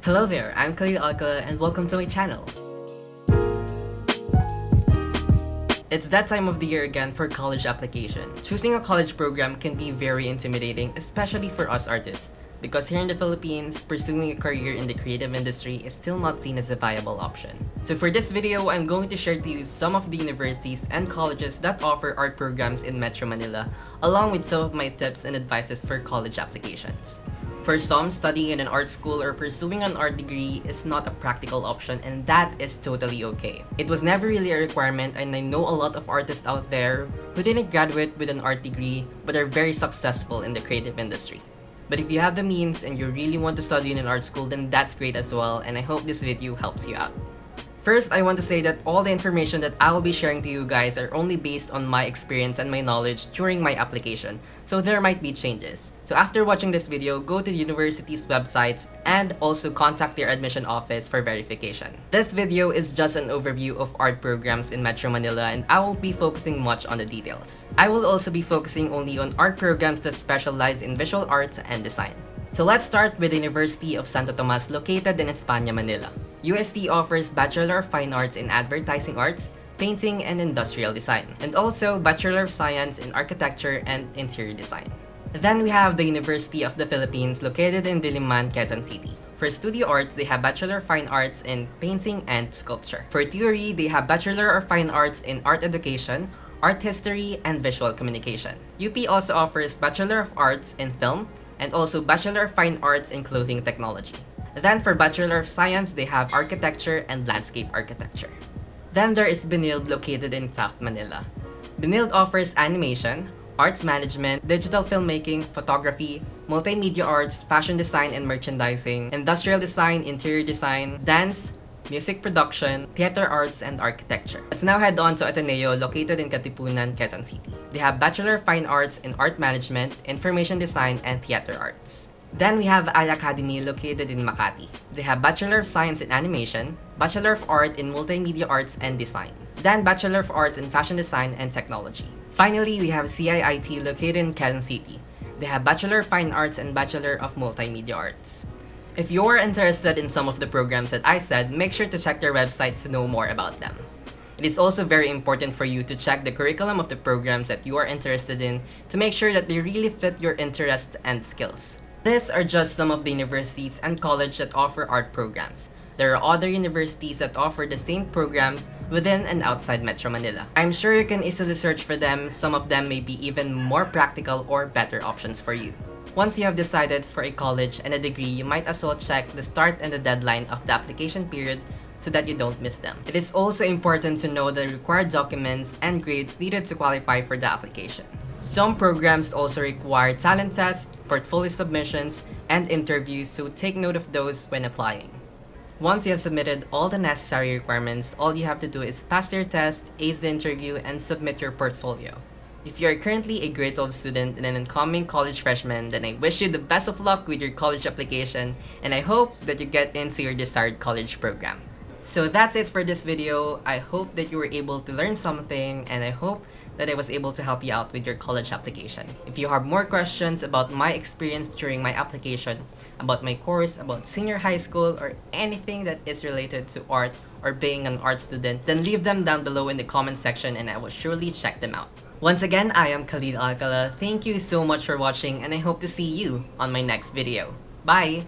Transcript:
Hello there, I'm Kahlil Alcala and welcome to my channel. It's that time of the year again for college application. Choosing a college program can be very intimidating, especially for us artists, because here in the Philippines, pursuing a career in the creative industry is still not seen as a viable option. So for this video, I'm going to share to you some of the universities and colleges that offer art programs in Metro Manila, along with some of my tips and advices for college applications. For some, studying in an art school or pursuing an art degree is not a practical option, and that is totally okay. It was never really a requirement, and I know a lot of artists out there who didn't graduate with an art degree but are very successful in the creative industry. But if you have the means and you really want to study in an art school, then that's great as well, and I hope this video helps you out. First, I want to say that all the information that I will be sharing to you guys are only based on my experience and my knowledge during my application, so there might be changes. So after watching this video, go to the university's websites and also contact their admission office for verification. This video is just an overview of art programs in Metro Manila, and I won't be focusing much on the details. I will also be focusing only on art programs that specialize in visual arts and design. So let's start with the University of Santo Tomas located in España, Manila. UST offers Bachelor of Fine Arts in Advertising Arts, Painting and Industrial Design, and also Bachelor of Science in Architecture and Interior Design. Then we have the University of the Philippines located in Diliman, Quezon City. For studio arts, they have Bachelor of Fine Arts in Painting and Sculpture. For theory, they have Bachelor of Fine Arts in Art Education, Art History, and Visual Communication. UP also offers Bachelor of Arts in Film, and also Bachelor of Fine Arts in Clothing Technology. Then for Bachelor of Science, they have Architecture and Landscape Architecture. Then there is Benilde located in South Manila. Benilde offers Animation, Arts Management, Digital Filmmaking, Photography, Multimedia Arts, Fashion Design and Merchandising, Industrial Design, Interior Design, Dance, Music Production, Theater Arts, and Architecture. Let's now head on to Ateneo located in Katipunan, Quezon City. They have Bachelor of Fine Arts in Art Management, Information Design, and Theater Arts. Then we have I Academy located in Makati. They have Bachelor of Science in Animation, Bachelor of Art in Multimedia Arts and Design, then Bachelor of Arts in Fashion Design and Technology. Finally, we have IIIT located in Quezon City. They have Bachelor of Fine Arts and Bachelor of Multimedia Arts. If you are interested in some of the programs that I said, make sure to check their websites to know more about them. It is also very important for you to check the curriculum of the programs that you are interested in to make sure that they really fit your interests and skills. These are just some of the universities and colleges that offer art programs. There are other universities that offer the same programs within and outside Metro Manila. I'm sure you can easily search for them. Some of them may be even more practical or better options for you. Once you have decided for a college and a degree, you might as well check the start and the deadline of the application period so that you don't miss them. It is also important to know the required documents and grades needed to qualify for the application. Some programs also require talent tests, portfolio submissions, and interviews, so take note of those when applying. Once you have submitted all the necessary requirements, all you have to do is pass your test, ace the interview, and submit your portfolio. If you are currently a grade 12 student and an incoming college freshman, then I wish you the best of luck with your college application, and I hope that you get into your desired college program. So that's it for this video. I hope that you were able to learn something, and I hope that I was able to help you out with your college application. If you have more questions about my experience during my application, about my course, about senior high school, or anything that is related to art or being an art student, then leave them down below in the comment section and I will surely check them out. Once again, I am Kahlil Alcala. Thank you so much for watching, and I hope to see you on my next video. Bye!